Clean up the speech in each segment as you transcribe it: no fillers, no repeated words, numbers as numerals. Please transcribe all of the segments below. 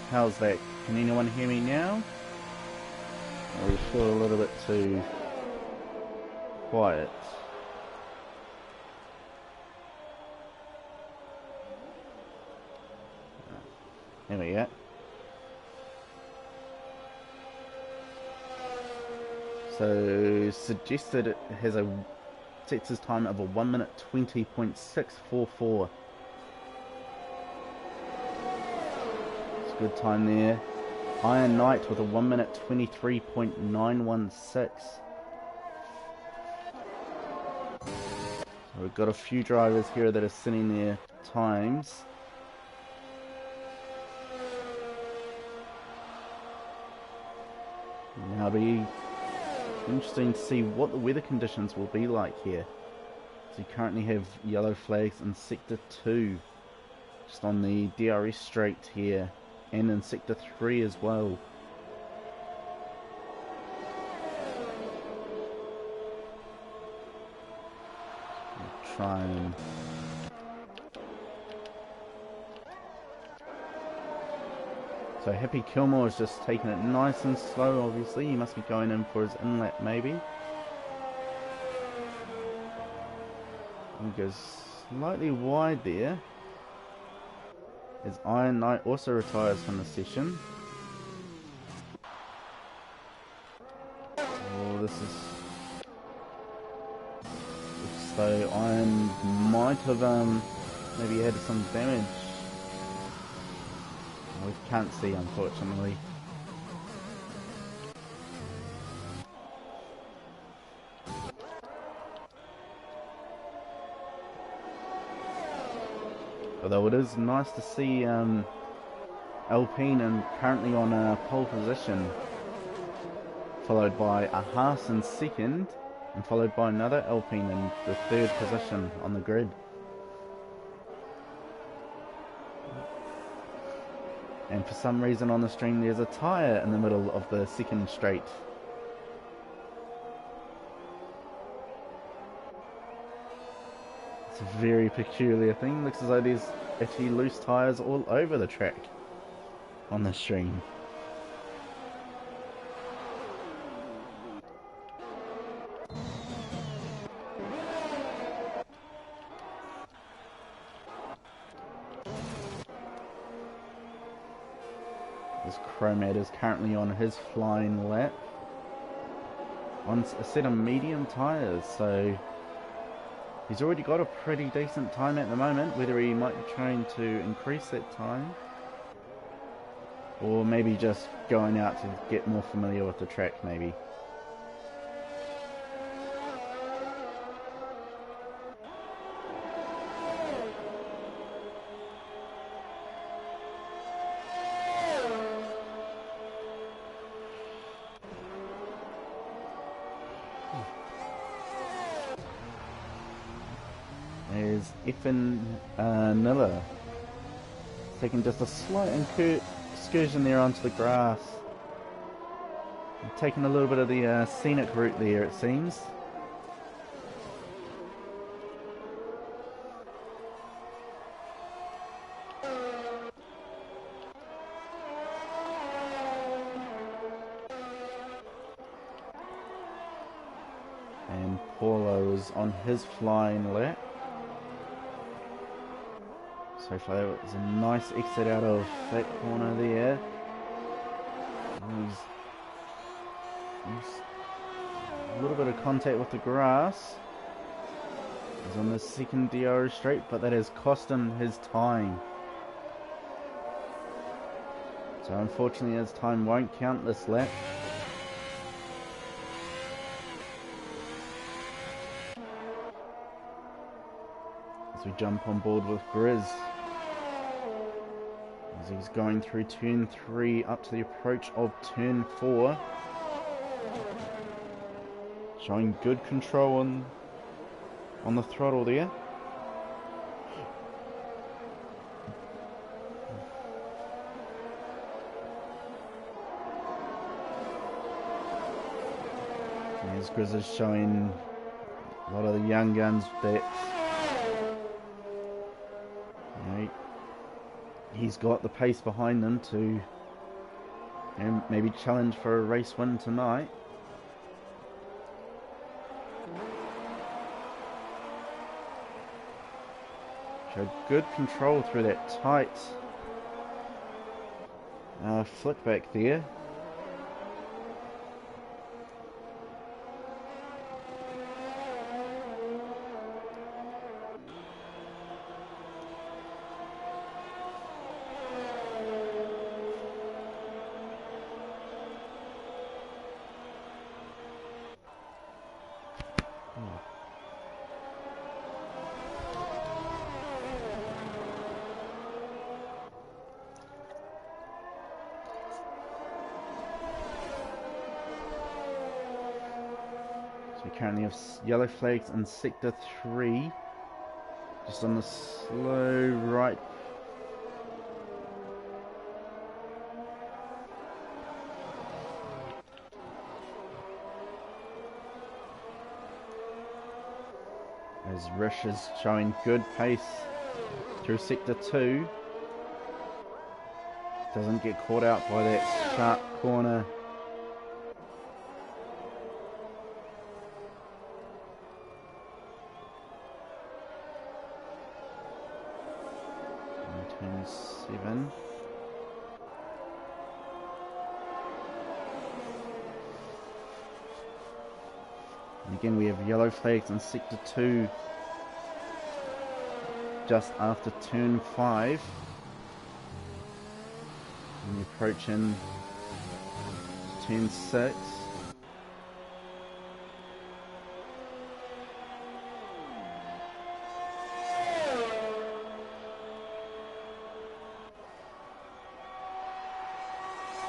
How's that? Can anyone hear me now? Or are we still a little bit too quiet? There we go. So suggested it has a sets his time of a 1 minute 20.644. It's a good time there. Iron Knight with a 1 minute 23.916. So we've got a few drivers here that are sitting their times. Now it'll be interesting to see what the weather conditions will be like here. So you currently have yellow flags in Sector 2, just on the DRS straight here, and in Sector 3 as well. We'll try and so Happy Kilmore is just taking it nice and slow, obviously. He must be going in for his inlet, maybe. He goes slightly wide there. as Iron Knight also retires from the session. Oh, this is... So Iron might have maybe added some damage. We can't see, unfortunately. Although it is nice to see Alpine and currently on a pole position, followed by a Haas in second, and followed by another Alpine in the third position on the grid. And for some reason on the stream there's a tyre in the middle of the second straight. It's a very peculiar thing. Looks as though there's actually loose tyres all over the track on the stream. This Chromat is currently on his flying lap on a set of medium tyres, so he's already got a pretty decent time at the moment. Whether he might be trying to increase that time, or maybe just going out to get more familiar with the track, maybe. There's Effin Nilla taking just a slight excursion there onto the grass. Taking a little bit of the scenic route there, it seems. And Paulo is on his flying lap. So far, that was a nice exit out of that corner there. He's a little bit of contact with the grass. He's on the second DRS straight, but that has cost him his time. So unfortunately his time won't count this lap. As we jump on board with Grizz. As he's going through turn 3 up to the approach of turn 4. Showing good control on the throttle there. As Grizz is showing a lot of the young guns that he's got the pace behind them to maybe challenge for a race win tonight. Showed good control through that tight flick back there. We currently have yellow flags in sector 3, just on the slow right. As Rish is showing good pace through sector 2. Doesn't get caught out by that sharp corner. Turn 7. And again, we have yellow flags in sector 2 just after turn 5. And we're approaching turn 6.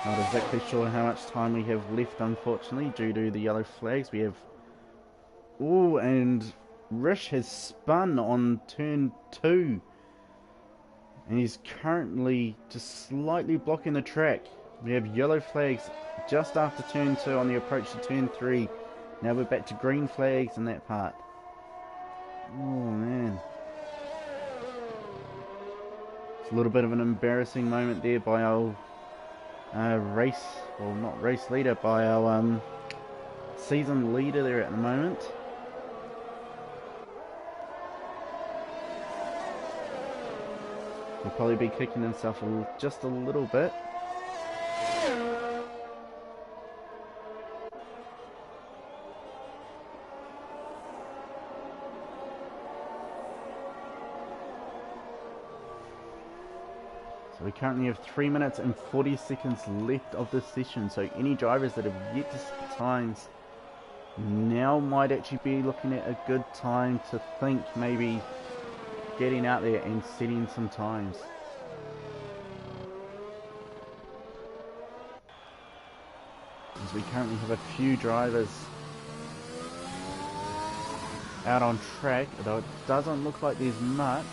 Not exactly sure how much time we have left, unfortunately, due to the yellow flags. We have... Oh, and Rish has spun on turn 2. And he's currently just slightly blocking the track. We have yellow flags just after turn 2 on the approach to turn 3. Now we're back to green flags in that part. Oh, man. It's a little bit of an embarrassing moment there by our... race, well not race leader, by our season leader there at the moment. He'll probably be kicking himself just a little bit. So we currently have 3 minutes and 40 seconds left of this session, so any drivers that have yet to set times now might actually be looking at a good time to think maybe getting out there and setting some times. As we currently have a few drivers out on track, although it doesn't look like there's much.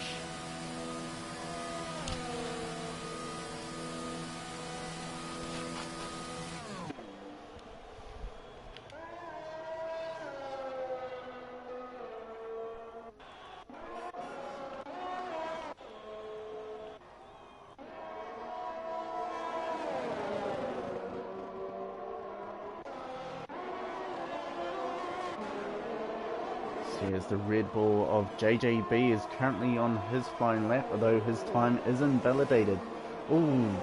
As the Red Bull of JJB is currently on his flying lap, although his time is invalidated. Ooh,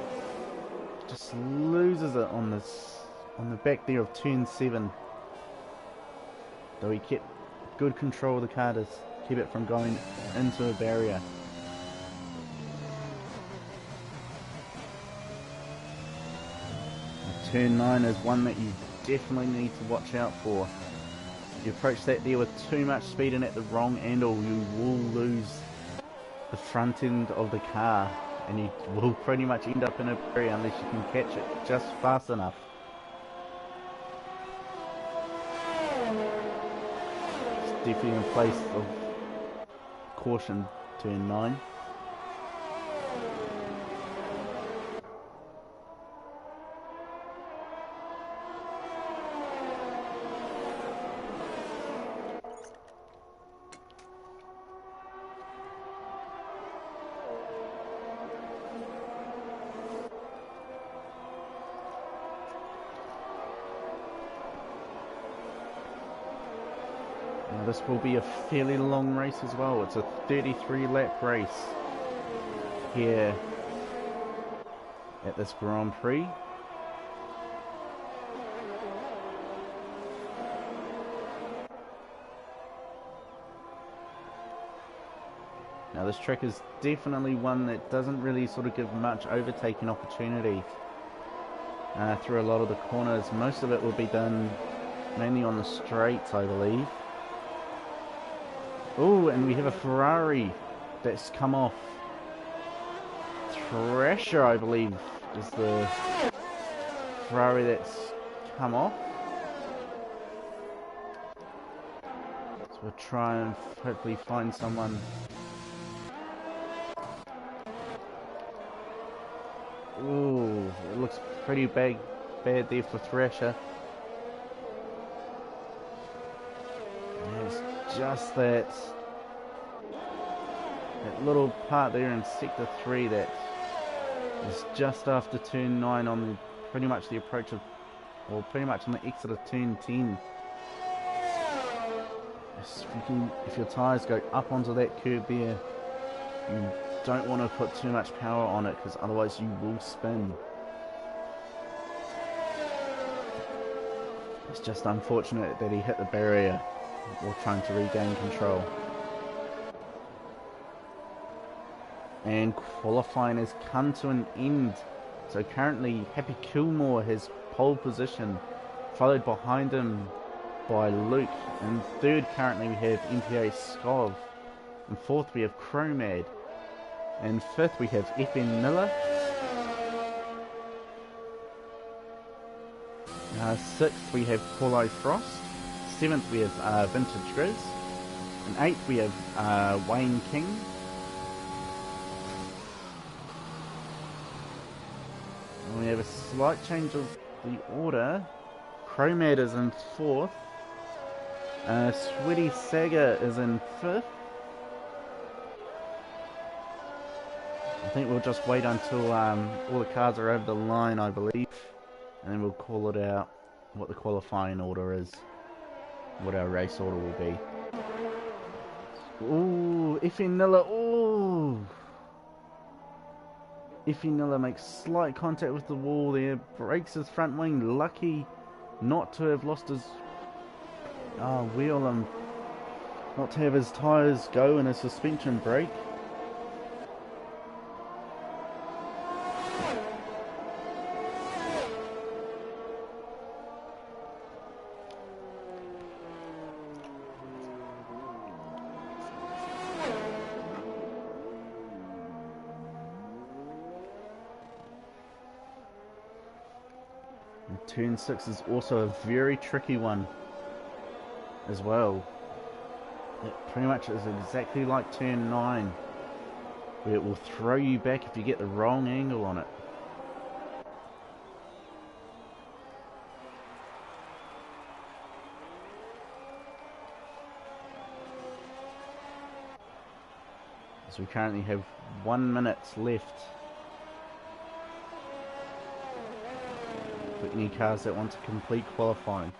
just loses it on the back there of turn 7. Though he kept good control of the car to keep it from going into a barrier. And turn 9 is one that you definitely need to watch out for. You approach that there with too much speed and at the wrong angle, you will lose the front end of the car and you will pretty much end up in a barrier unless you can catch it just fast enough. It's definitely in place of caution, turn 9. Now this will be a fairly long race as well. It's a 33 lap race here at this Grand Prix. Now this track is definitely one that doesn't really sort of give much overtaking opportunity through a lot of the corners. Most of it will be done mainly on the straights, I believe. Oh, and we have a Ferrari that's come off. Thrasher, I believe, is the Ferrari that's come off. So we'll try and hopefully find someone. Ooh, it looks pretty bad there for Thrasher. It's just that little part there in sector 3 that is just after turn 9 on the pretty much the approach of, or pretty much on the exit of turn 10. If your tyres go up onto that curb there, you don't want to put too much power on it because otherwise you will spin. It's just unfortunate that he hit the barrier while trying to regain control. And qualifying has come to an end. So currently Happy Kilmore has pole position, followed behind him by Luke. In third currently we have MPA Skov. In fourth we have Chromad. And fifth we have FN Miller. Sixth we have Paulo Frost. Seventh we have Vintage Grizz. And eighth we have Wayne King. And we have a slight change of the order. Chromad is in fourth. Sweaty Saga is in fifth. I think we'll just wait until all the cars are over the line, I believe, and then we'll call it out what the qualifying order is, what our race order will be. Ooh, FN Miller, ooh! FN Miller makes slight contact with the wall there, breaks his front wing, lucky not to have lost his wheel and not to have his tyres go and his suspension break. Turn 6 is also a very tricky one as well. It pretty much is exactly like turn 9, where it will throw you back if you get the wrong angle on it. So we currently have 1 minute left for any cars that want to complete qualifying.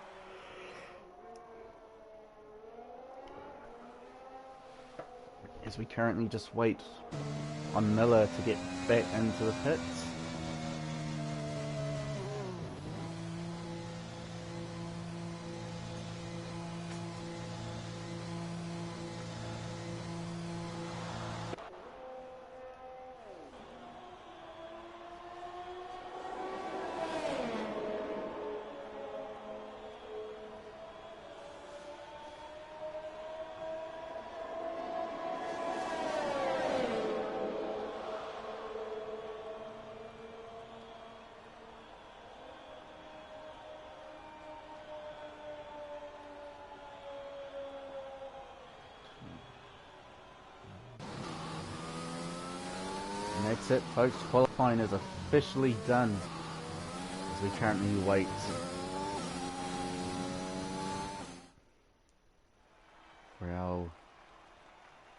As we currently just wait on Miller to get back into the pits. And that's it, folks. Qualifying is officially done as we currently wait for our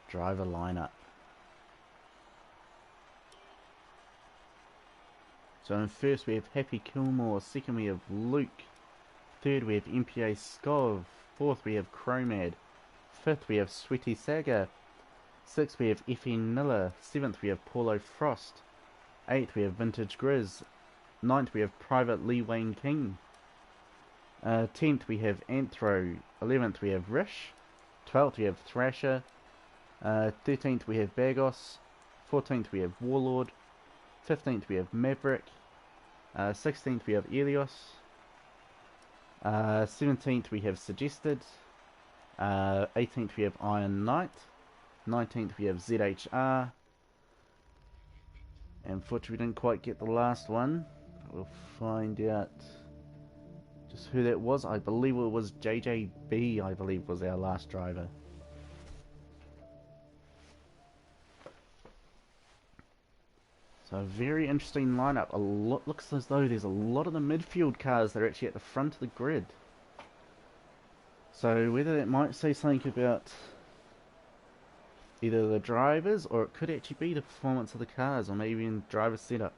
driver lineup. So in first we have Happy Kilmore, second we have Luke, third we have MPA Skov, fourth we have Chromad, fifth we have Sweaty Saga, sixth we have FN Miller, seventh we have Paulo Frost, eighth we have Vintage Grizz, ninth we have Private Lee Wayne King, 10th we have Anthro, 11th we have Rish, 12th we have Thrasher, 13th we have Bagos, 14th we have Warlord, 15th we have Maverick, 16th we have Elios, 17th we have Suggested, 18th we have Iron Knight, 19th we have ZHR, and unfortunately we didn't quite get the last one. We'll find out just who that was. I believe it was JJB, I believe was our last driver. So a very interesting lineup. Looks as though there's a lot of the midfield cars that are actually at the front of the grid. So whether that might say something about either the drivers, or it could actually be the performance of the cars, or maybe in driver setup.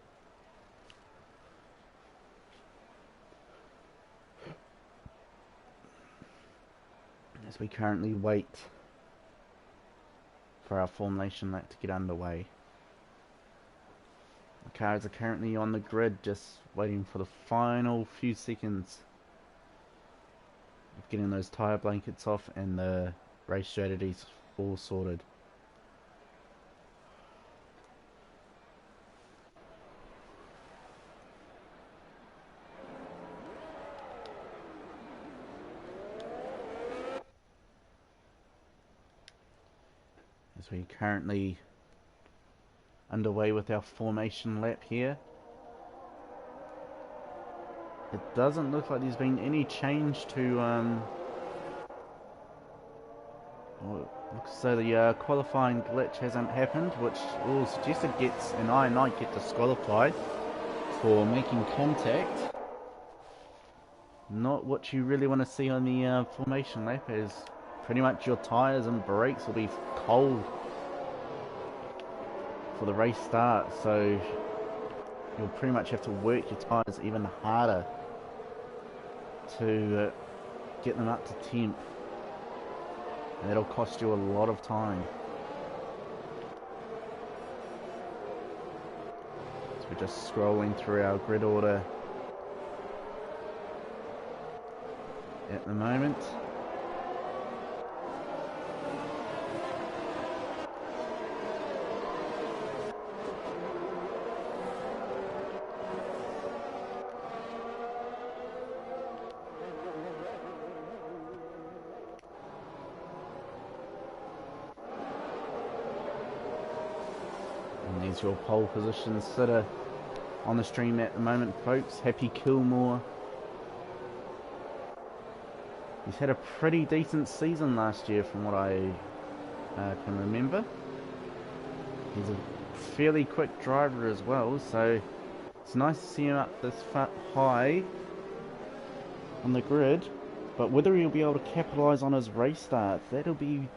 As we currently wait for our formulation lap to get underway. cars are currently on the grid, just waiting for the final few seconds of getting those tyre blankets off and the race strategies all sorted. As we currently underway with our formation lap here. It doesn't look like there's been any change to well, it looks as though the qualifying glitch hasn't happened, which will suggest it gets an I get disqualified for making contact. Not what you really want to see on the formation lap, as pretty much your tyres and brakes will be cold for the race start, so you'll pretty much have to work your tyres even harder to get them up to temp, and that'll cost you a lot of time. So we're just scrolling through our grid order at the moment. Your pole position sitter on the stream at the moment, folks. Happy Kilmore. He's had a pretty decent season last year from what I can remember. He's a fairly quick driver as well, so it's nice to see him up this high on the grid, but whether he'll be able to capitalise on his race start, that'll be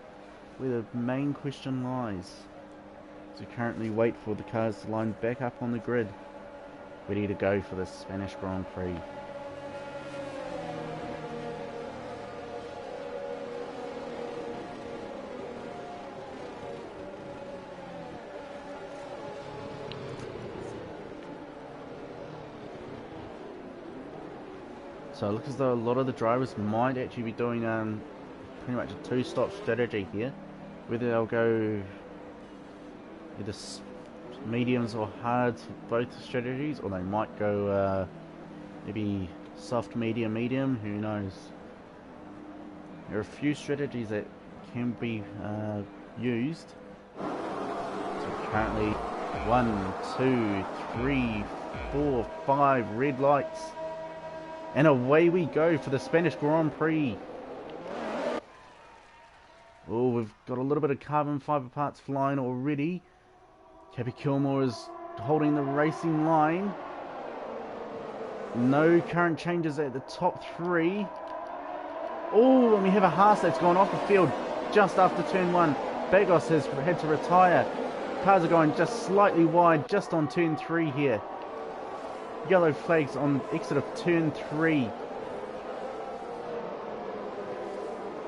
where the main question lies. So currently wait for the cars to line back up on the grid, ready to go for the Spanish Grand Prix. So it looks as though a lot of the drivers might actually be doing pretty much a two-stop strategy here, whether they'll go either mediums or hards for both strategies, or they might go maybe soft, medium, medium, who knows. There are a few strategies that can be used. So currently 1, 2, 3, 4, 5 red lights, and away we go for the Spanish Grand Prix. Oh, we've got a little bit of carbon fibre parts flying already. Happy Kilmore is holding the racing line. No current changes at the top three. Oh, and we have a Haas that's gone off the field just after turn 1. Bagos has had to retire. Cars are going just slightly wide just on turn 3 here. Yellow flags on exit of turn 3.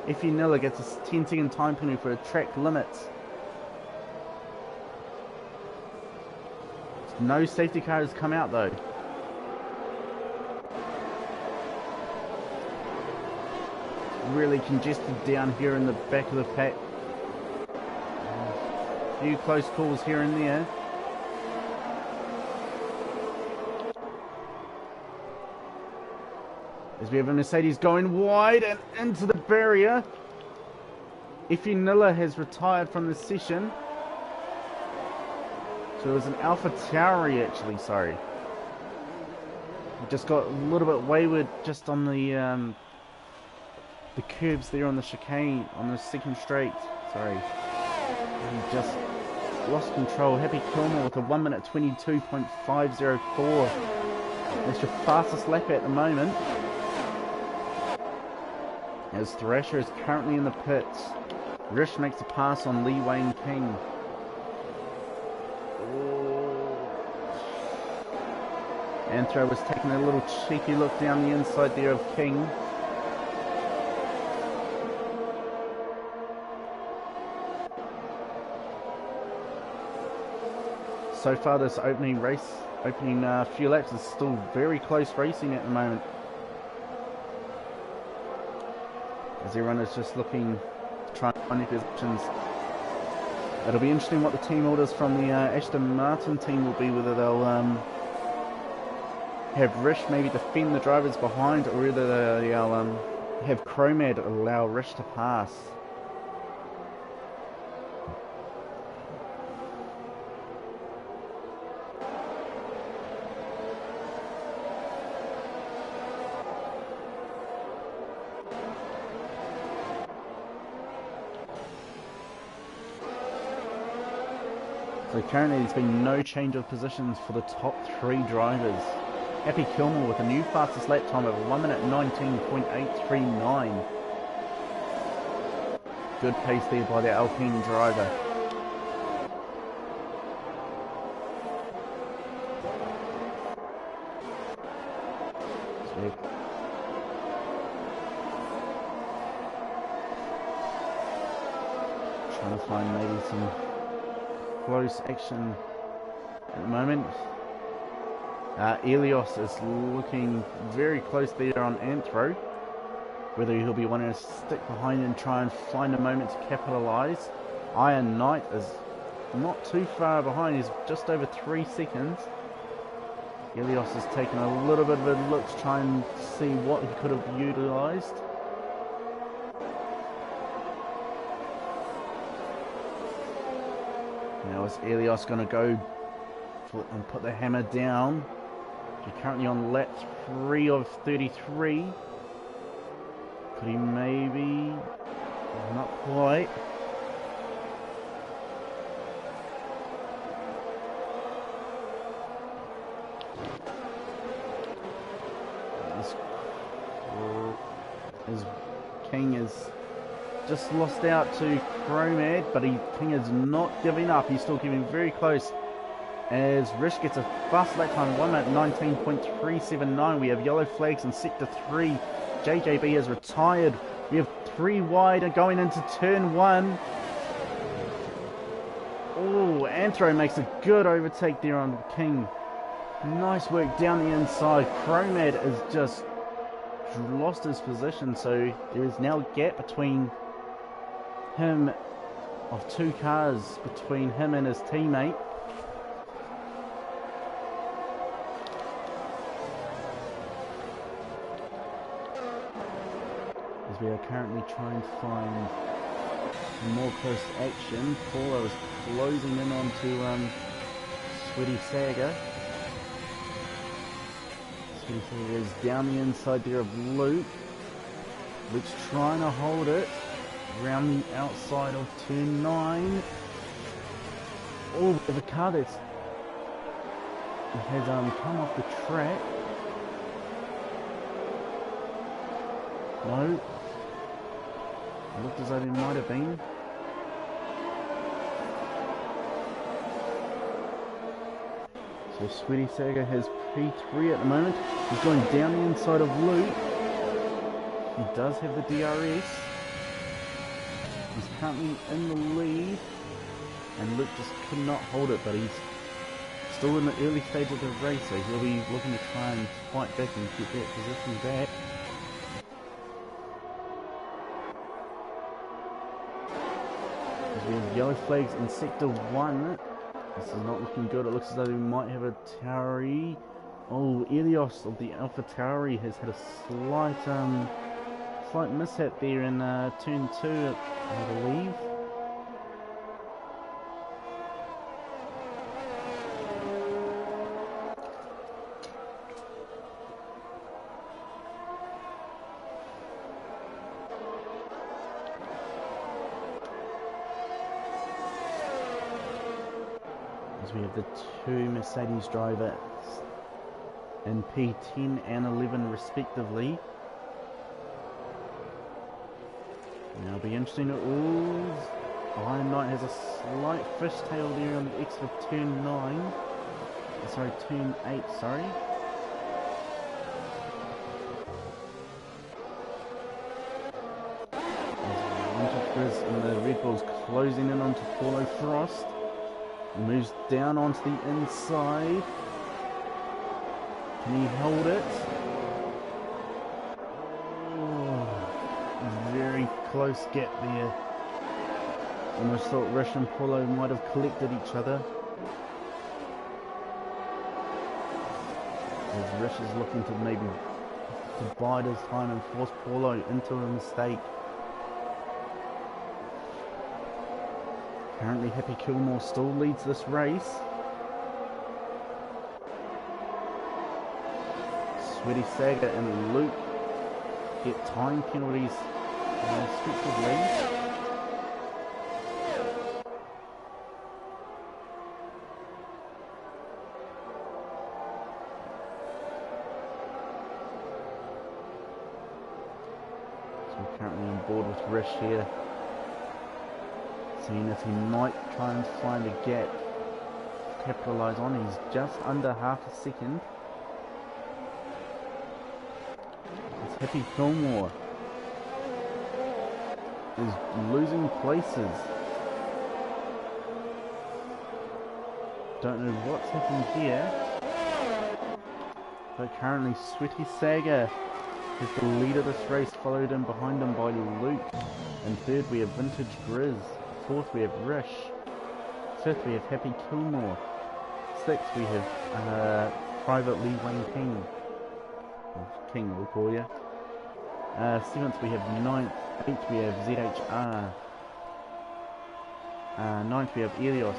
Effie Niller gets a 10-second time penalty for the track limits. No safety car has come out though. Really congested down here in the back of the pack. A few close calls here and there. As we have a Mercedes going wide and into the barrier. Effie Niller has retired from the session. So it was an Alpha Tauri actually, sorry. We just got a little bit wayward just on the curbs there on the chicane, on the second straight, sorry. And just lost control. Happy Kilmore with a 1 minute 22.504. That's your fastest lap at the moment. As Thrasher is currently in the pits. Rish makes a pass on Lee Wayne King. Anthro was taking a little cheeky look down the inside there of King. so far this opening few laps is still very close racing at the moment. As everyone is just looking to try and find their positions. It'll be interesting what the team orders from the Aston Martin team will be, whether they'll have Rish maybe defend the drivers behind, or whether they'll have Chromad allow Rish to pass. So currently there's been no change of positions for the top 3 drivers. Happy Kilmore with a new fastest lap time of 1 minute 19.839. Good pace there by the Alpine driver. Trying to find maybe some close action at the moment. Elios is looking very close there on Anthro. Whether he'll be wanting to stick behind and try and find a moment to capitalise. Iron Knight is not too far behind, he's just over 3 seconds. Elios has taken a little bit of a look to try and see what he could have utilised. Now is Elios going to go and put the hammer down? He's currently on lap 3 of 33. Could he maybe? Not quite. His King is just lost out to Chromad, but King is not giving up. He's still getting very close. As Rish gets a fast lap time, 1 minute 19.379. We have yellow flags in sector 3. JJB is retired. We have 3 wide and going into turn 1. Oh, Anthro makes a good overtake there on King. Nice work down the inside. Chromad is just lost his position, so there is now a gap between him of 2 cars between him and his teammate. As we are currently trying to find more close action. Paulo is closing in onto Sweaty Saga. Sweaty Saga is down the inside there of Luke. Luke's trying to hold it around the outside of turn 9. Oh, we have a car that's has come off the track. No. It looked as though there might have been. So Sweaty Saga has P3 at the moment. He's going down the inside of Luke. He does have the DRS. He's currently in the lead. And Luke just could not hold it, but he's still in the early stage of the race, so he'll be looking to try and fight back and get that position back. We have yellow flags in sector 1. This is not looking good. It looks as though we might have a Tauri. Oh, Elios of the Alpha Tauri has had a slight mishap there in turn 2, I believe. We have the 2 Mercedes drivers in P10 and 11 respectively. Now it'll be interesting. Oh, Iron Knight has a slight fishtail there on the exit of turn 9. Sorry, turn 8, sorry. As Winter Chris and the Red Bulls closing in onto Paulo Frost. He moves down onto the inside. Can he hold it? Oh, very close gap there. Almost thought Rish and Paulo might have collected each other. As Rish is looking to maybe bide his time and force Paulo into a mistake. Currently Happy Kilmore still leads this race. Sweaty Saga and Luke get time penalties respectively. Currently on board with Rish here, seeing if he might try and find a gap to capitalise on. He's just under half a second. It's Happy Kilmore is losing places. Don't know what's happened here, but currently Sweaty Saga is the leader of this race, followed in behind him by Luke. In third we have Vintage Grizz. Fourth we have Rish. Fifth we have Happy Kilmore. Sixth we have Private Lee Wayne King. Or King we'll call you. Seventh we have Ninth. Eighth we have ZHR. Ninth we have Elios.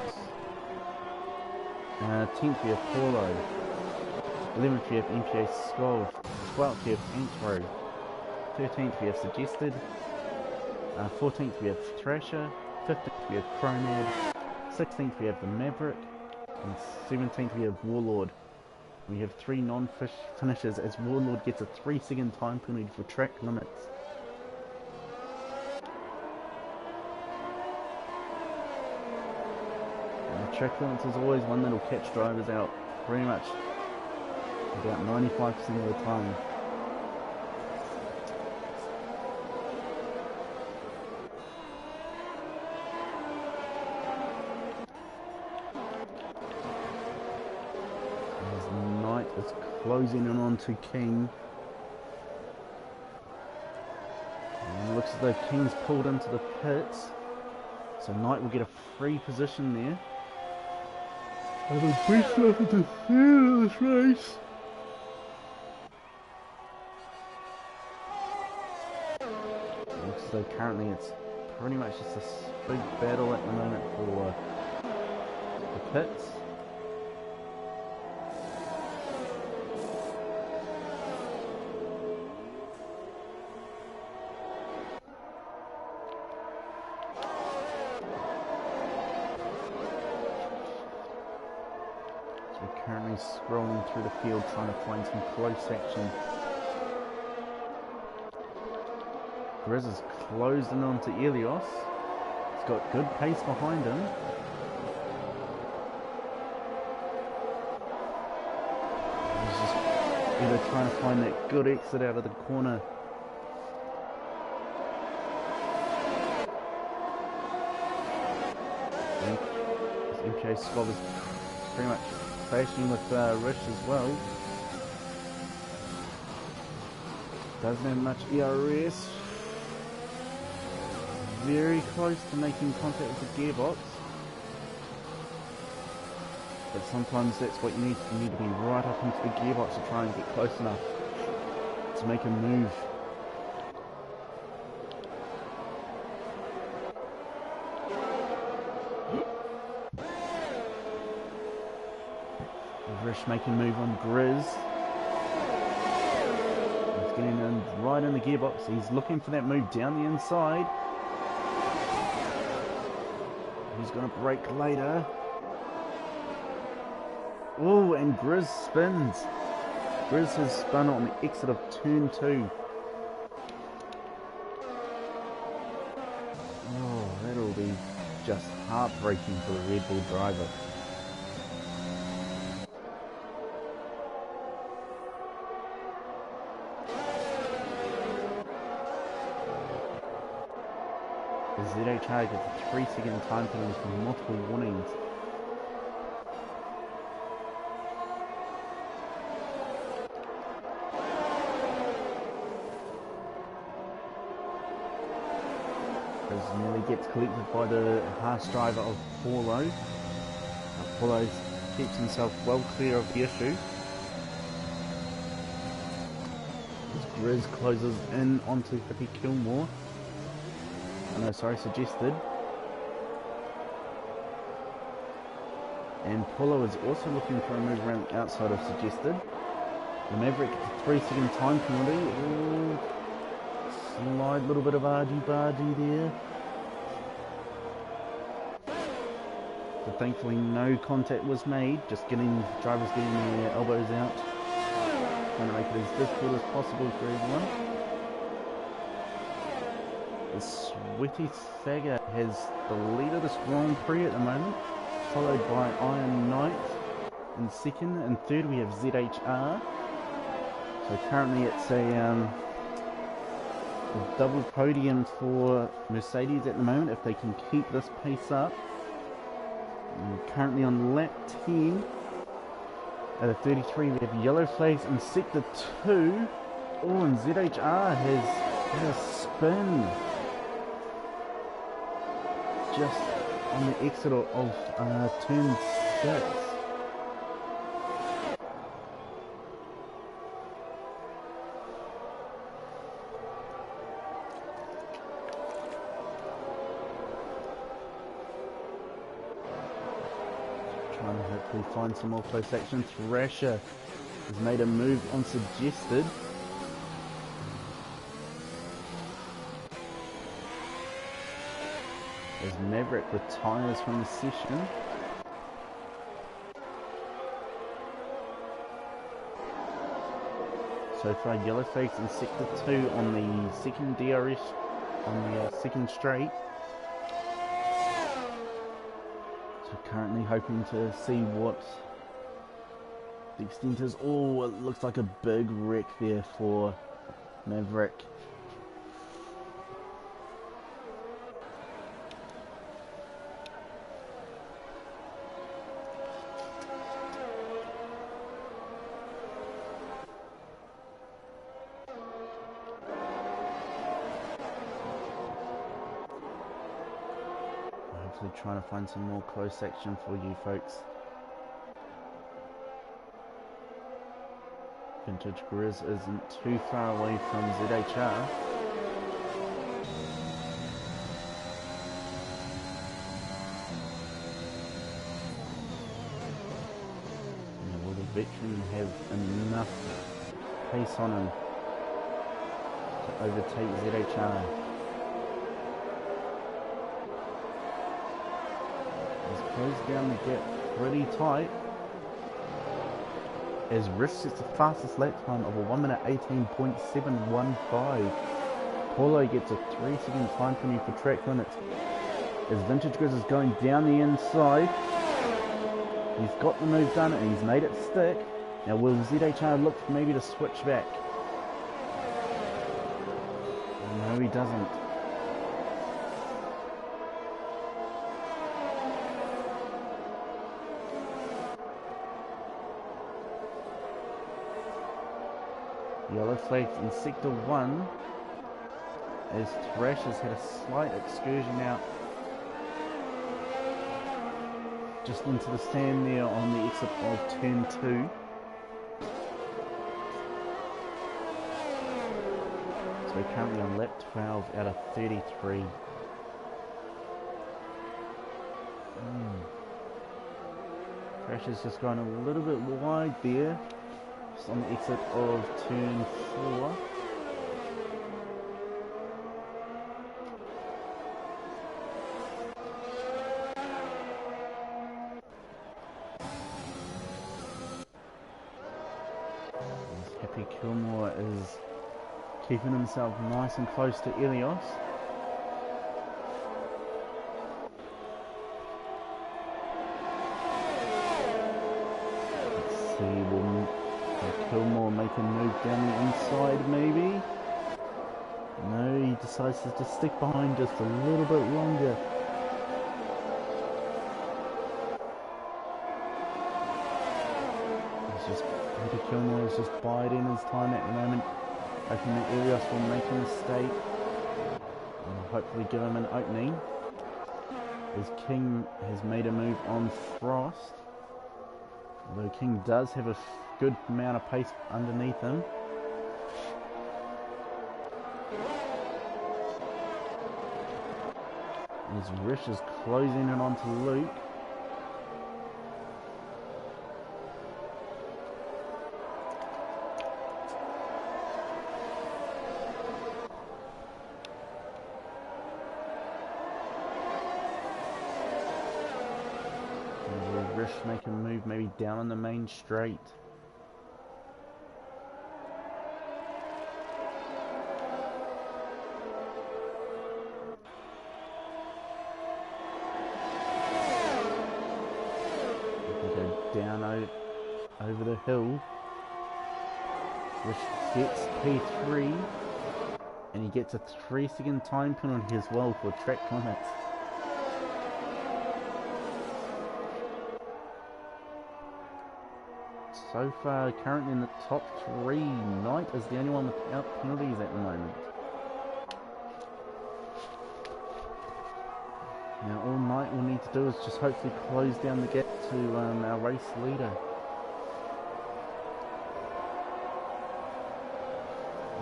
10th we have Paulo. 11th we have MPA Skov. 12th we have Antro. 13th we have Suggested. 14th we have Thrasher. 15th we have Chromad. 16th we have the Maverick. And 17th we have Warlord. We have 3 non-finishers as Warlord gets a 3-second time penalty for track limits. Track limits is always one that'll catch drivers out pretty much about 95% of the time. As Knight is closing in on to King. And it looks as though King's pulled into the pits. So Knight will get a free position there. And the best effort to third of this race. Looks as though currently it's pretty much just a big battle at the moment for the pits. We're currently scrolling through the field trying to find some close action. Grizz is closed in onto Elios. He's got good pace behind him. He's just either trying to find that good exit out of the corner. MK Squad is pretty much facing with Rish as well. Doesn't have much ERS. Very close to making contact with the gearbox. But sometimes that's what you need. You need to be right up into the gearbox to try and get close enough to make a move. Rish making a move on Grizz. He's getting in right in the gearbox. He's looking for that move down the inside. He's going to brake later. Oh, and Grizz spins. Grizz has spun on the exit of turn 2. Oh, that'll be just heartbreaking for the Red Bull driver. The ZHR gets a 3-second time penalty for multiple warnings. As nearly gets collected by the harsh driver of Paulo. Paulo keeps himself well clear of the issue. As Grizz closes in onto Hippie Kilmore. Oh no, sorry, Suggested. And Paulo is also looking for a move around the outside of Suggested. The Maverick gets a 3-second time penalty. Ooh, slight little bit of argy-bargy there. But thankfully no contact was made, just drivers getting their elbows out. Trying to make it as difficult as possible for everyone. The Sweaty Saga has the lead of this Grand Prix at the moment, followed by Iron Knight in second, and third we have ZHR. So currently it's a double podium for Mercedes at the moment if they can keep this pace up. And currently on lap 10 at a 33 we have yellow flags in sector 2. Oh, and ZHR has had a spin just on the exit of turn 6. Trying to hopefully find some more close action. Thrasher has made a move on Suggested. As Maverick retires from the session. So far yellow flags in sector 2 on the second DRS on the second straight. So currently hoping to see what the extent is. Oh, it looks like a big wreck there for Maverick. Trying to find some more close action for you folks. Vintage Grizz isn't too far away from ZHR. Now, will the veteran have enough pace on him to overtake ZHR? Close down the gap pretty tight as Risk sets the fastest lap time of a 1 minute 18.715. Paulo gets a 3-second time penalty for track limits as Vintage Grizz is going down the inside. He's got the move done and he's made it stick. Now will ZHR look maybe to switch back? No, he doesn't. Yellow flags in sector 1 as Thrash has had a slight excursion out just into the stand there on the exit of turn 2. So we're currently on lap 12 out of 33. Thrash has just gone a little bit wide there. Just on the exit of turn 4. Happy Kilmore is keeping himself nice and close to Elios. Let's see, will Kilmore make a move down the inside maybe? No, he decides to just stick behind just a little bit longer. Happy Kilmore is just biding his time at the moment, hoping that Elios will make a mistake. hopefully give him an opening. As King has made a move on Frost. Although King does have a good amount of pace underneath him. As Rish is closing it onto Luke. Rish make a move maybe down on the main straight. Down over the hill, which gets P3, and he gets a 3-second time penalty as well for track limits. So far, currently in the top 3, Knight is the only one without penalties at the moment. Now all Knight will need to do is just hopefully close down the gap to our race leader.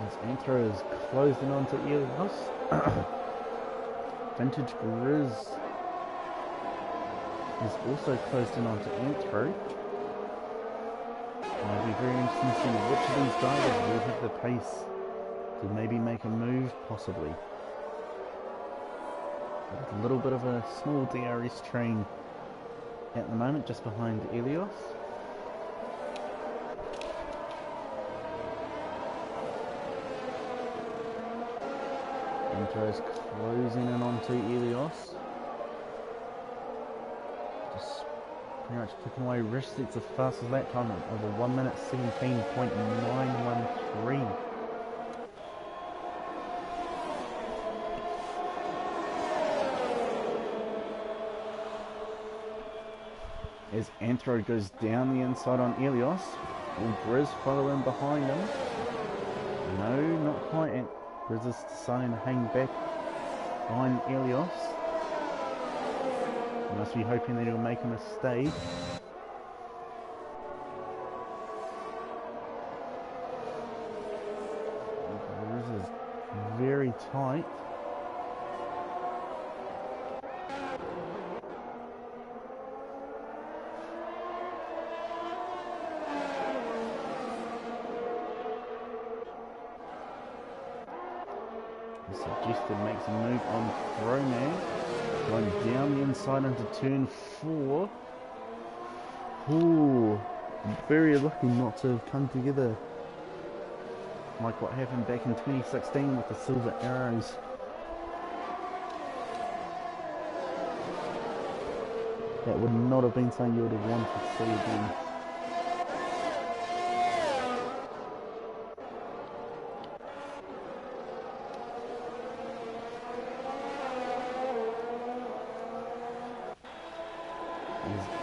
As Anthro is closing onto Elios. Vintage Grizz is also closed in onto Anthro. It'll be very interesting to see which of these drivers will have the pace to maybe make a move, possibly. A little bit of a small DRS train at the moment, just behind Elios. Anthro's closing in onto Elios. Just pretty much picking away. Rish sets the fastest lap time of a 1 minute 17.913. As Anthro goes down the inside on Elios, will Grizz follow in behind him? No, not quite. Grizz is deciding to hang back behind Elios. He must be hoping that he'll make a mistake. Grizz is very tight. Suggested makes a move on Throwman, going down the inside into turn 4. Ooh, very lucky not to have come together like what happened back in 2016 with the silver arrows. That would not have been something you would have wanted to see again.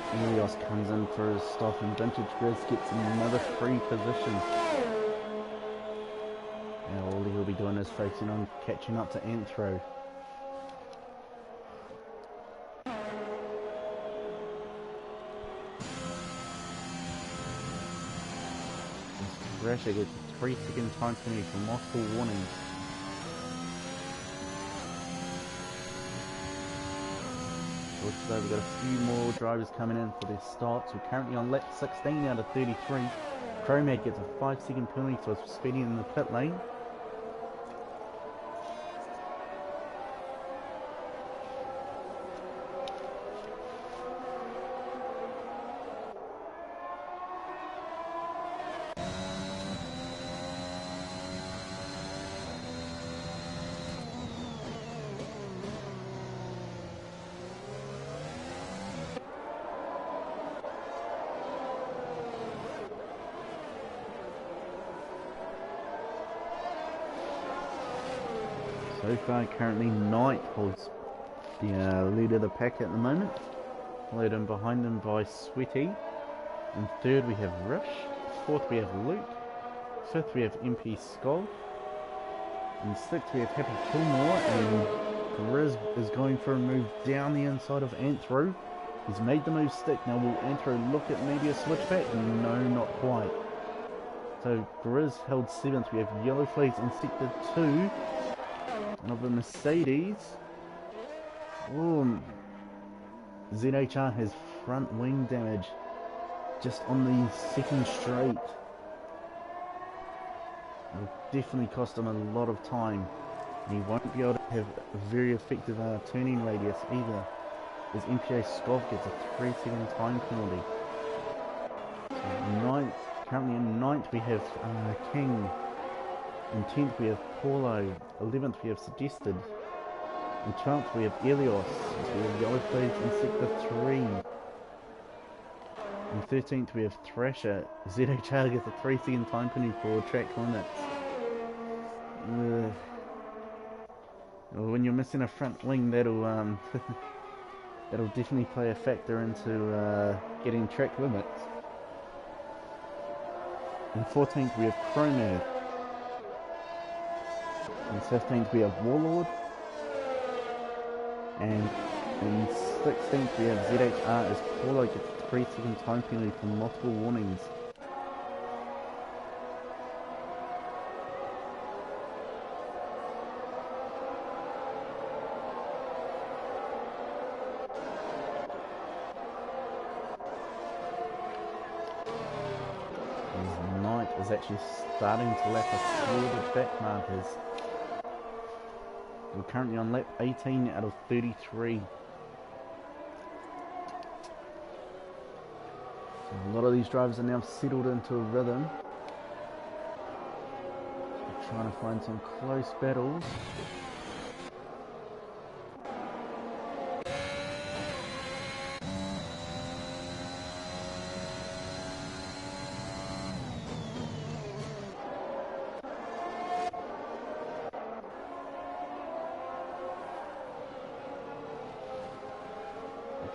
Elios comes in for his stop and Vintage Grizz gets another free position. Now all he'll be doing is focusing on catching up to Anthro. Rasher gets a 3-second time penalty for multiple warnings. So we've got a few more drivers coming in for their starts. We're currently on lap 16 out of 33. Chromad gets a 5-second penalty for speeding in the pit lane. So far, currently Knight holds the lead of the pack at the moment, followed in behind them by Sweaty. In third we have Rish, fourth we have Luke, fifth we have MP Skull, in sixth we have Happy Kilmore, and Grizz is going for a move down the inside of Anthro. He's made the move stick. Now will Anthro look at maybe a switchback? No, not quite. So Grizz held 7th. We have yellow flags in sector 2. Another Mercedes. Ooh. ZHR has front wing damage just on the second straight. It'll definitely cost him a lot of time. And he won't be able to have a very effective turning radius either, as MPA Skov gets a 3-second time penalty. So currently in 9th we have King. In 10th we have Paulo. 11th we have Suggested. In 12th we have Elios. We have yellow flags in sector 3. In 13th we have Thrasher. ZHR gets a 3-second time penalty for track limits. When you're missing a front wing, that'll that'll definitely play a factor into getting track limits. In 14th we have Chromad. In 15th we have Warlord. And in 16th we have ZHR as Paulo gets a 3-second time penalty for multiple warnings. Knight is actually starting to lap a sordid back markers. We're currently on lap 18 out of 33. So a lot of these drivers are now settled into a rhythm. We're trying to find some close battles.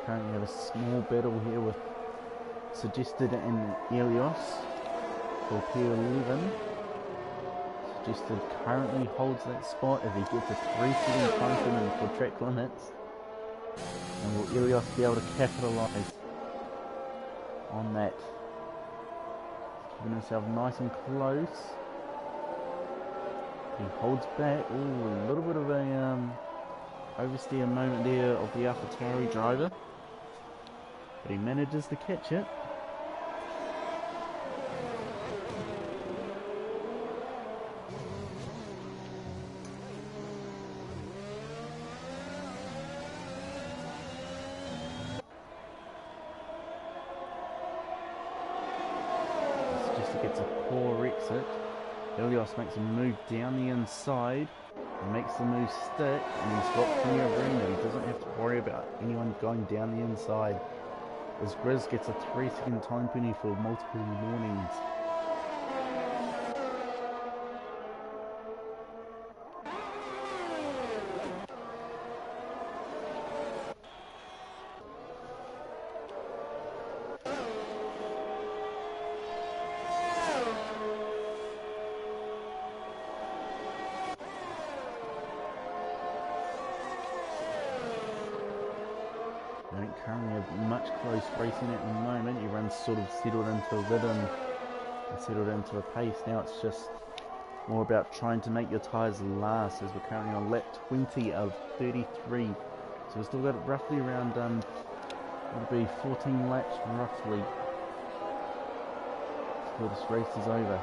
Currently have a small battle here with Suggested and Elios for P11. Suggested currently holds that spot if he gets a 3-second time penalty for track limits. And will Elios be able to capitalise on that? Keeping himself nice and close. He holds back. Ooh, a little bit of a oversteer moment there of the AlphaTauri driver. But he manages to catch it. Just gets a poor exit. Elios makes a move down the inside. Makes the move stick, and he's got plenty of room there. He doesn't have to worry about anyone going down the inside, as Grizz gets a 3-second time penalty for multiple warnings. They don't currently have much close racing at the moment. Everyone's sort of settled into a rhythm and settled into a pace. Now it's just more about trying to make your tyres last, as we're currently on lap 20 of 33. So we've still got roughly around, it'll be 14 laps roughly before this race is over.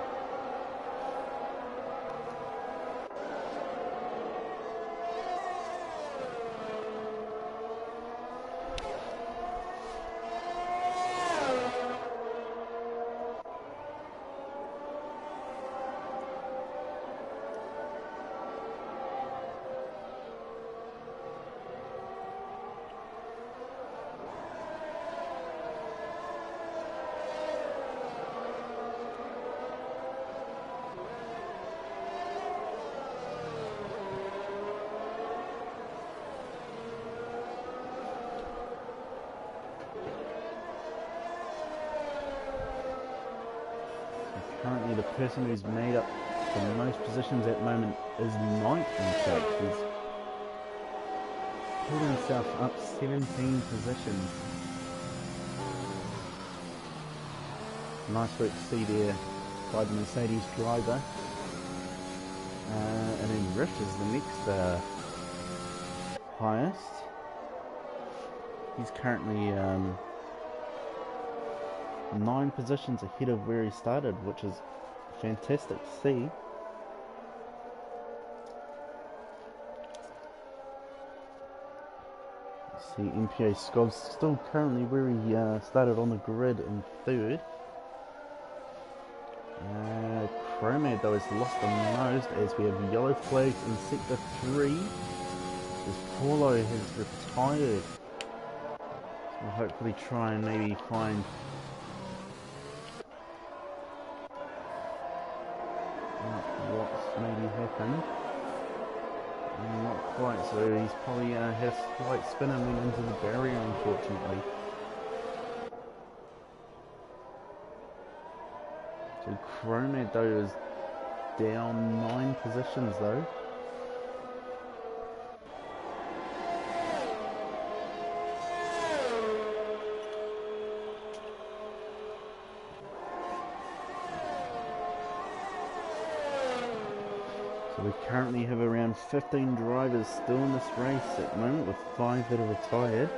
Currently the person who's made up the most positions at the moment is ninth in fact. pulled himself up 17 positions. Nice work to see there by the Mercedes driver. And then Rich is the next highest. He's currently 9 positions ahead of where he started, which is fantastic to see. See, MPA Scott's still currently where he started on the grid in 3rd. Chromad though has lost the most as we have yellow flags in sector 3 as Paulo has retired. So we'll hopefully try and maybe find what's maybe happened. Not quite, so he's probably had a slight spin and went into the barrier, unfortunately. So Chromad though is down 9 positions though. So we currently have around 15 drivers still in this race at the moment, with 5 that are retired.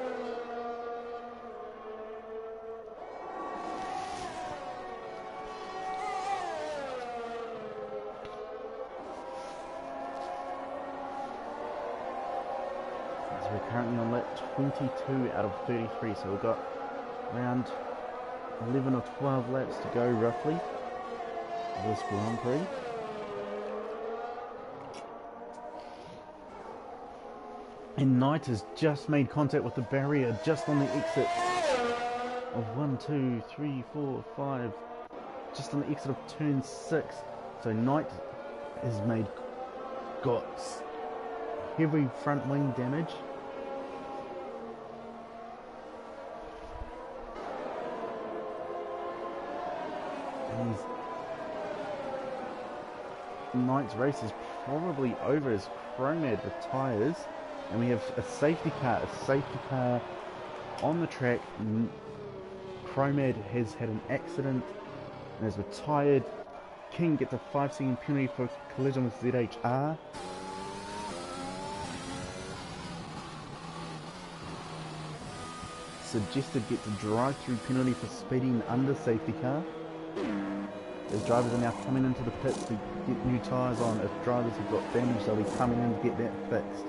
So we're currently on lap 22 out of 33, so we've got around 11 or 12 laps to go roughly of this Grand Prix. And Knight has just made contact with the barrier just on the exit of 1, 2, 3, 4, 5, just on the exit of turn 6. So Knight has got heavy front wing damage. And Knight's race is probably over as Chromad retires. And we have a safety car on the track. Chromad has had an accident and is retired. King gets a 5-second penalty for collision with ZHR. Suggested gets a drive-through penalty for speeding under safety car. As drivers are now coming into the pits to get new tyres on. If drivers have got damage, they'll be coming in to get that fixed.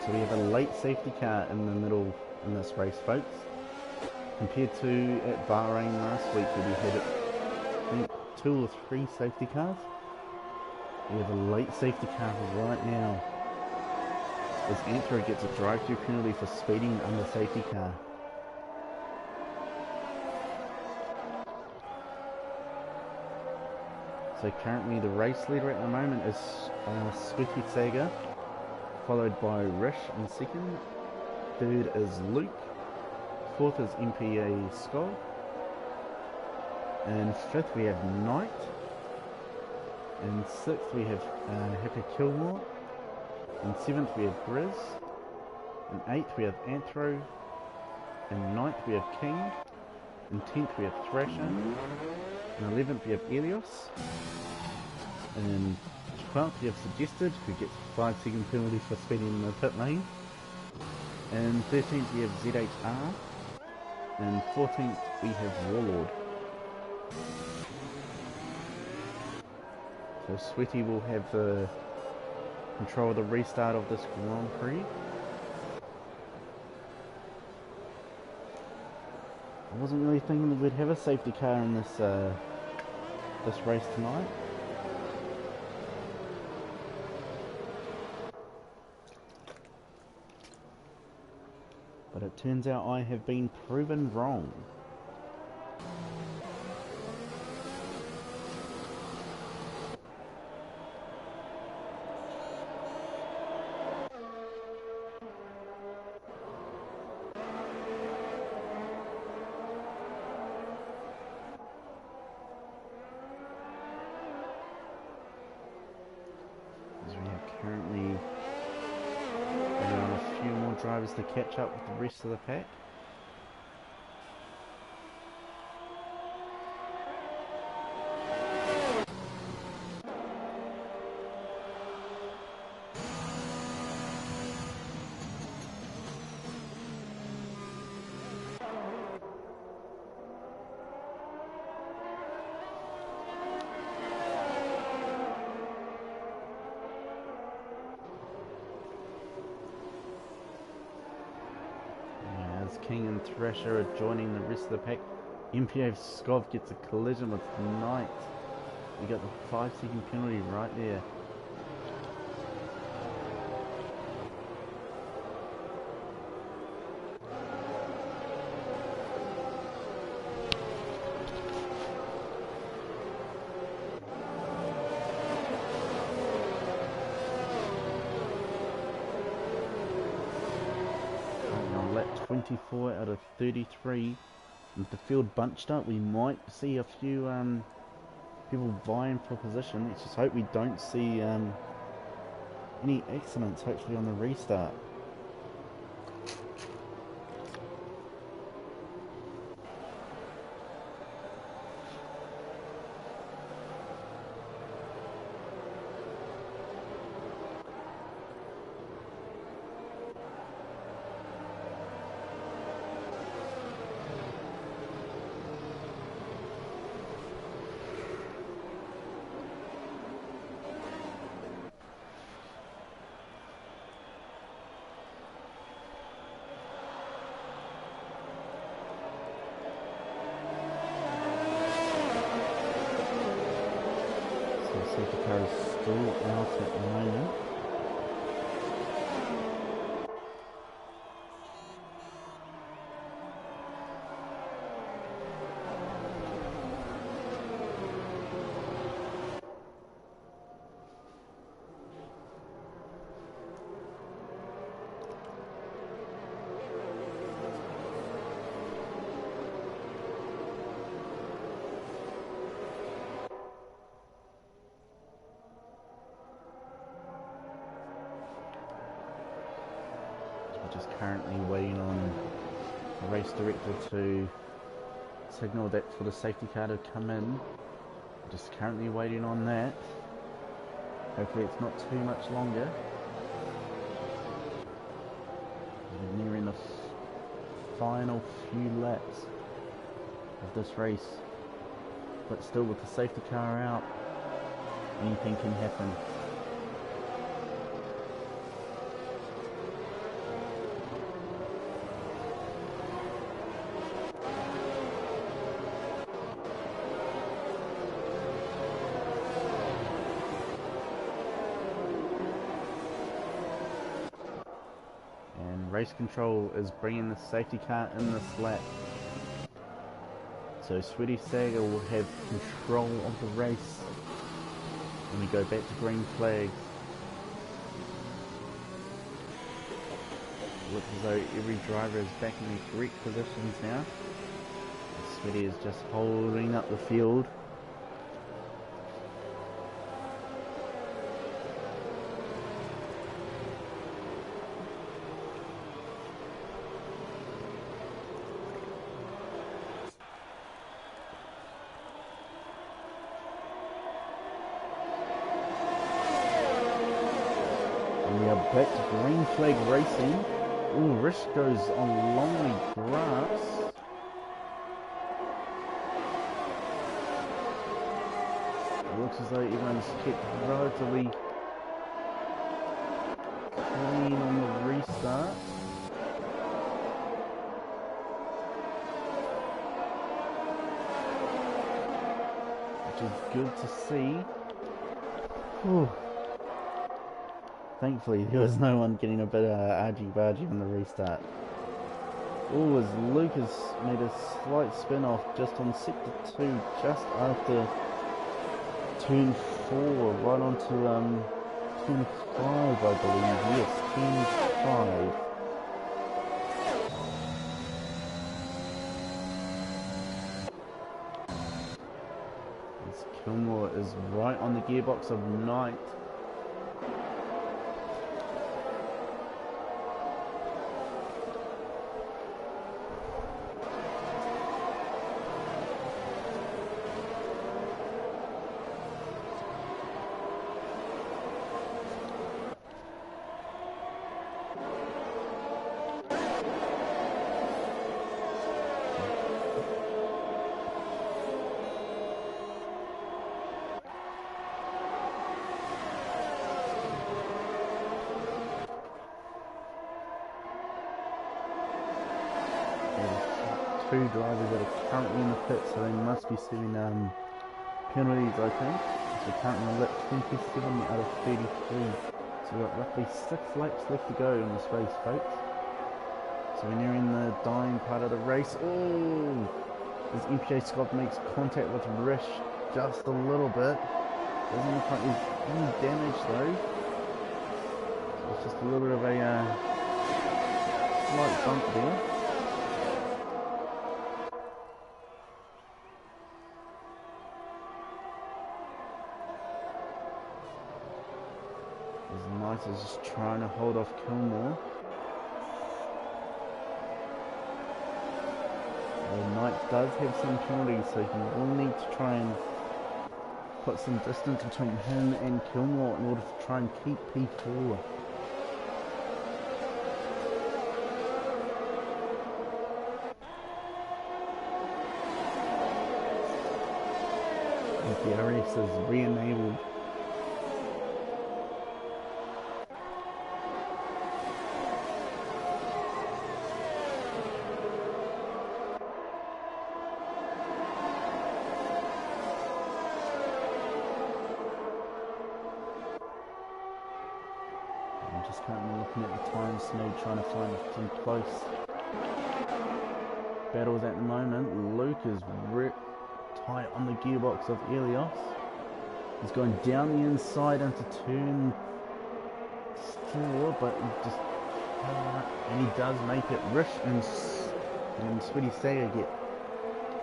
So we have a late safety car in the middle in this race, folks. Compared to at Bahrain last week where we had, I think, 2 or 3 safety cars. We have a late safety car right now, as Anthro gets a drive-through penalty for speeding under safety car. So currently the race leader at the moment is Sweetie Saga, followed by Rish in 2nd. 3rd is Luke. 4th is MPA Skull. And 5th we have Knight. And 6th we have Happy Kilmore. And 7th we have Grizz. And 8th we have Anthro. And 9th we have King. And 10th we have Thrasher. And 11th we have Elios. And 12th we have Suggested, who gets a 5-second penalty for speeding in the pit lane. And 13th we have ZHR. And 14th we have Warlord. So Sweaty will have the control of the restart of this Grand Prix. I wasn't really thinking that we'd have a safety car in this this race tonight. But it turns out I have been proven wrong. drivers to catch up with the rest of the pack. King and Thrasher are joining the rest of the pack. MPA Skov gets a collision with Knight. We got the 5-second penalty right there. Lap 24 out of 33. With the field bunched up, we might see a few people vying for position. Let's just hope we don't see any accidents, hopefully, on the restart. Safety car is still out at the moment. Just currently waiting on the race director to signal that for the safety car to come in. Just currently waiting on that. Hopefully it's not too much longer. We're nearing the final few laps of this race, but still with the safety car out, anything can happen. Race control is bringing the safety car in this lap. So Sweaty Saga will have control of the race when we go back to green flags. It looks as though every driver is back in the correct positions now. Sweaty is just holding up the field. Back to green flag racing. Ooh, Rish goes on lonely grass. It looks as though everyone's kept relatively clean on the restart. Which is good to see. Whew. Thankfully, there was no one getting a bit of argy-bargy on the restart. Oh, as Lucas made a slight spin-off just on sector 2, just after turn 4, right onto turn 5, I believe. Yes, turn 5. As Kilmore is right on the gearbox of Knight. two drivers that are currently in the pit, so they must be serving penalties, I think. So currently on lap 27 out of 33. So we've got roughly 6 laps left to go in this race, folks. So we're nearing the dying part of the race. Oh! As MPA Scott makes contact with Rish just a little bit. Doesn't look like there's any damage though. So it's just a little bit of a slight bump there. As Knight is just trying to hold off Kilmore. The Knight does have some penalties, so he will need to try and put some distance between him and Kilmore in order to try and keep P4. The DRS is re-enabled. Just currently looking at the time speed, trying to find some close battles at the moment. Luke is tight on the gearbox of Elios. He's going down the inside into turn 4, but he just and he does make it. Rish and Sweetie Sager get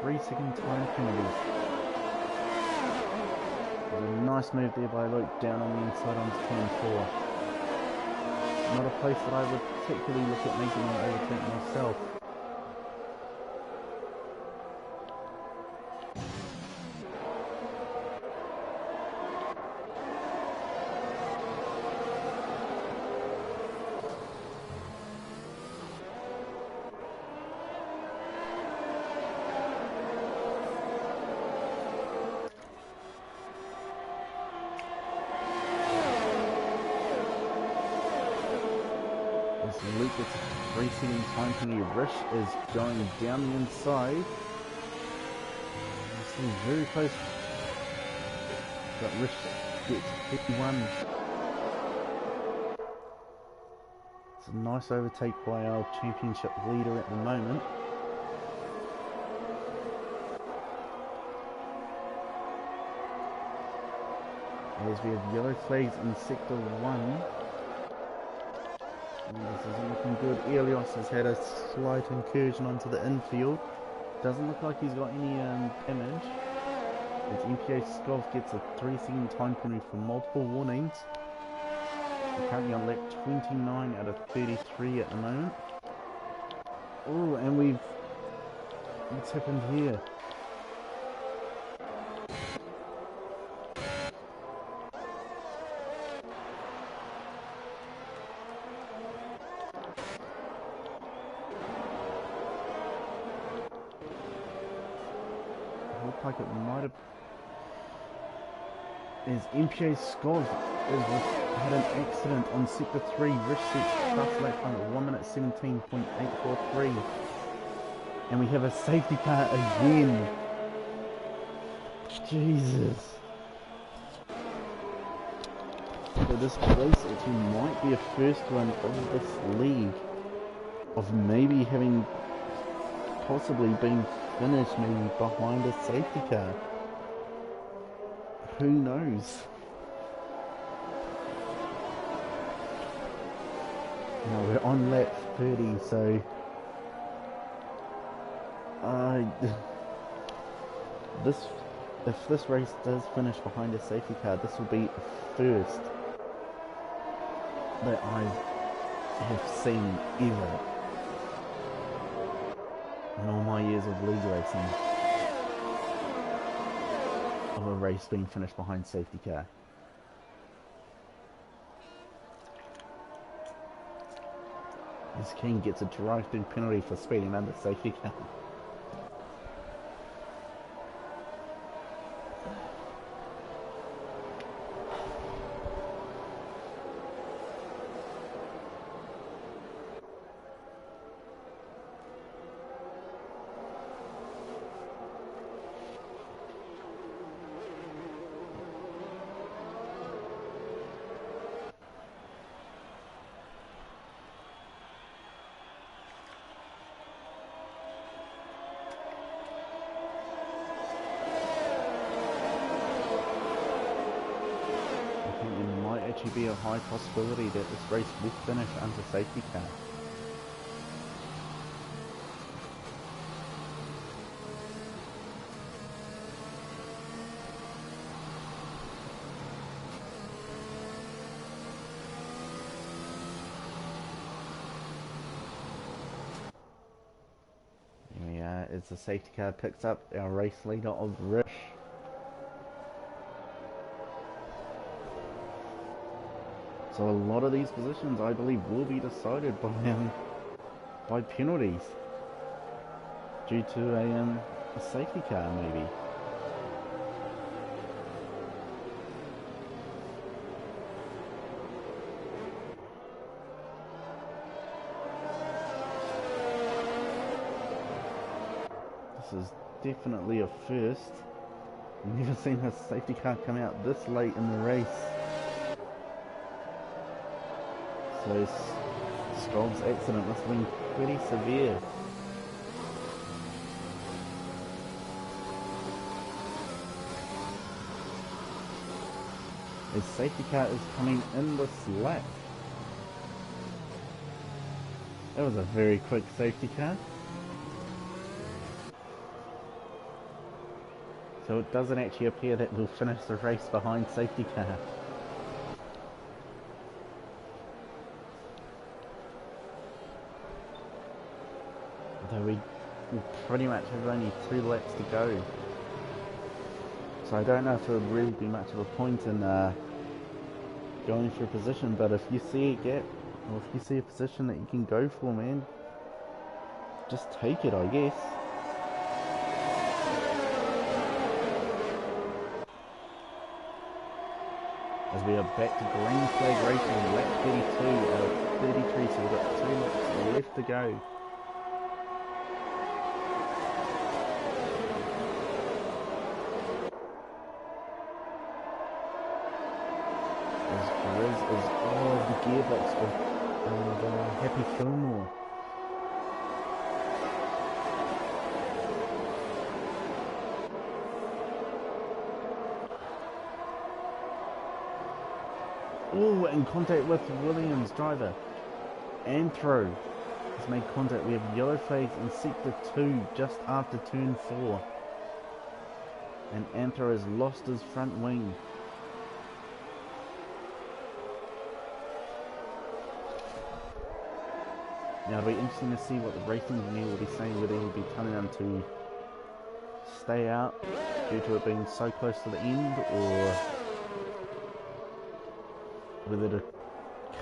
3-second time penalties. There's a nice move there by Luke down on the inside onto turn 4. Not a place that I would particularly look at making an overtake myself. Luke gets a 3-second time penalty. Rish is going down the inside. Still very close. But Rish gets 51. It's a nice overtake by our championship leader at the moment. As we have yellow flags in sector 1. This isn't looking good. Elios has had a slight incursion onto the infield. Doesn't look like he's got any damage. As MPA Skov gets a 3-second time penalty for multiple warnings. We're currently on lap 29 out of 33 at the moment. Oh, and what's happened here? Like it might have, as MPA Skov had an accident on sector 3. Rish sets fast lap time at 1 minute 17.843, and we have a safety car again. Jesus. So this race actually might be a first one of this league, of maybe having possibly been finished maybe behind a safety car. Who knows? Now we're on lap 30, so if this race does finish behind a safety car, this will be a first that I have seen ever in all my years of league racing, of a race being finished behind safety car. As King gets a drive-through penalty for speeding under safety car. actually be a high possibility that this race will finish under safety car. Here we are, as the safety car picks up our race leader of Rish. So a lot of these positions, I believe, will be decided by penalties due to a safety car, maybe. This is definitely a first. I've never seen a safety car come out this late in the race. So Stroll's accident must have been pretty severe. His safety car is coming in this lap. That was a very quick safety car. So it doesn't actually appear that we'll finish the race behind safety car. Although we pretty much have only 2 laps to go. So I don't know if it would really be much of a point in going for a position, but if you see a gap, or if you see a position that you can go for, man, just take it, I guess. As we are back to green flag racing, lap 32 out of 33, so we've got 2 laps left to go. The gearbox of Happy Fillmore. Oh, in contact with Williams driver. Anthro has made contact. We have yellow flags in sector 2 just after turn 4. And Anthro has lost his front wing. Now it'll be interesting to see what the race engineer will be saying, whether he'll be telling them to stay out due to it being so close to the end, or whether to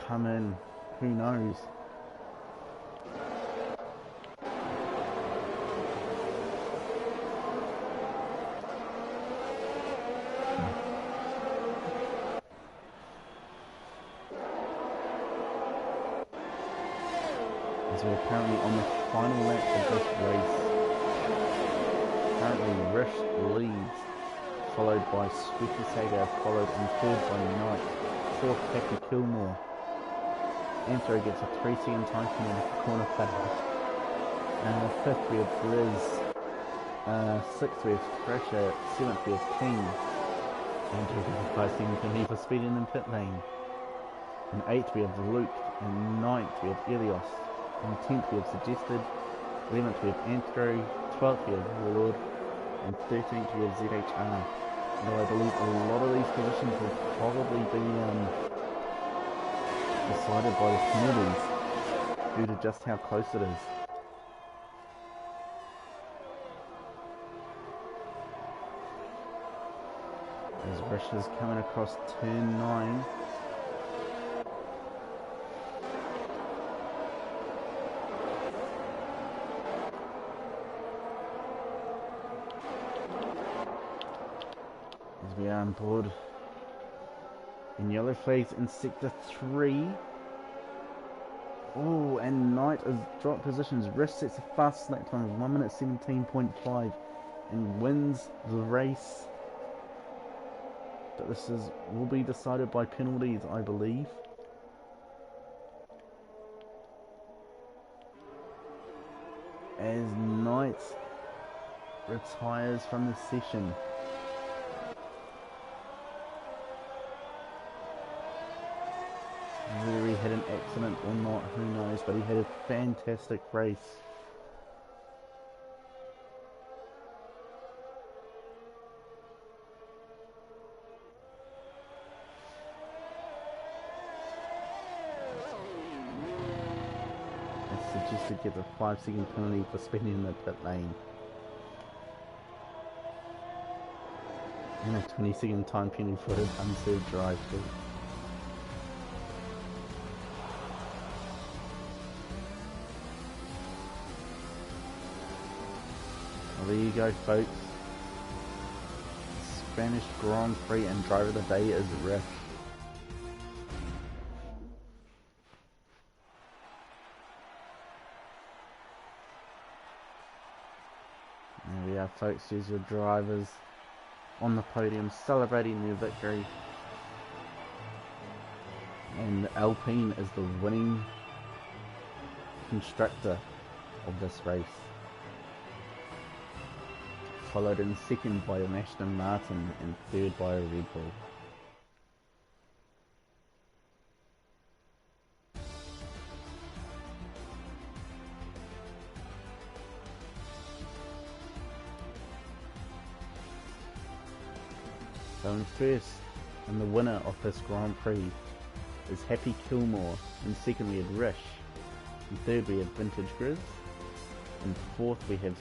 come in, who knows. As we're currently on the final lap of this race. Currently Rish leads, followed by Squeaky Saga, followed in third by Knight, fourth Happy Kilmore. Anthro gets a 3-second time in the corner finish. Fifth we have Briz, sixth we have Thrasher, seventh we have King. Anthro gets a 5-second penalty for speeding in pit lane. In eighth we have Luke, and ninth we have Elios. In 10th we have Suggested, 11th we have Anthro, 12th we have Ward, and 13th we have ZHR. Now I believe a lot of these positions will probably be decided by the penalties due to just how close it is. As Rish is coming across turn 9. We are on board in yellow flags in sector 3. Oh, and Knight has dropped positions. Rish sets a fast lap time of 1 minute 17.5 and wins the race. But this will be decided by penalties, I believe. As Knight retires from the session. accident or not, who knows, but he had a fantastic race. It's suggested get a 5-second penalty for spinning in the pit lane. And a 20-second time penalty for his unserved drive too. Well, there you go, folks. Spanish Grand Prix and driver of the day is Rick. There we are, folks. Here's your drivers on the podium celebrating their victory. And Alpine is the winning constructor of this race. Followed in second by an Aston Martin and third by a Red Bull. So in first, and the winner of this Grand Prix is Happy Kilmore. In second we had Rish. In third we have Vintage Grizz. In fourth we have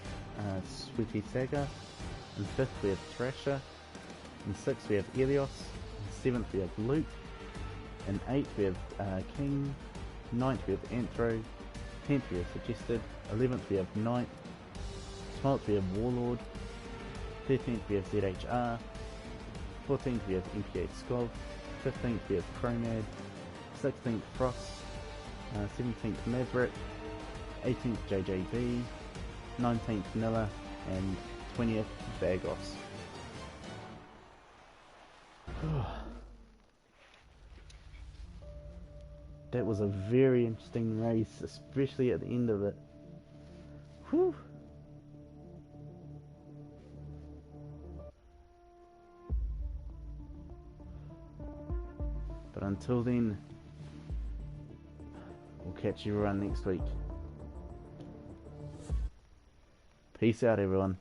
Sweetie Saga. In fifth we have Thrasher. In sixth we have Elios. In seventh we have Luke. In eighth we have King. Ninth we have Anthro. 10th we have Suggested. 11th we have Knight. 12th we have Warlord. 13th we have ZHR. 14th we have MPA Skov. 15th we have Chromad. 16th Frost. 17th Maverick. 18th JJB. 19th Nilla. And 20th Bagos. That was a very interesting race, especially at the end of it. Whew. But until then, we'll catch you everyone next week. Peace out, everyone.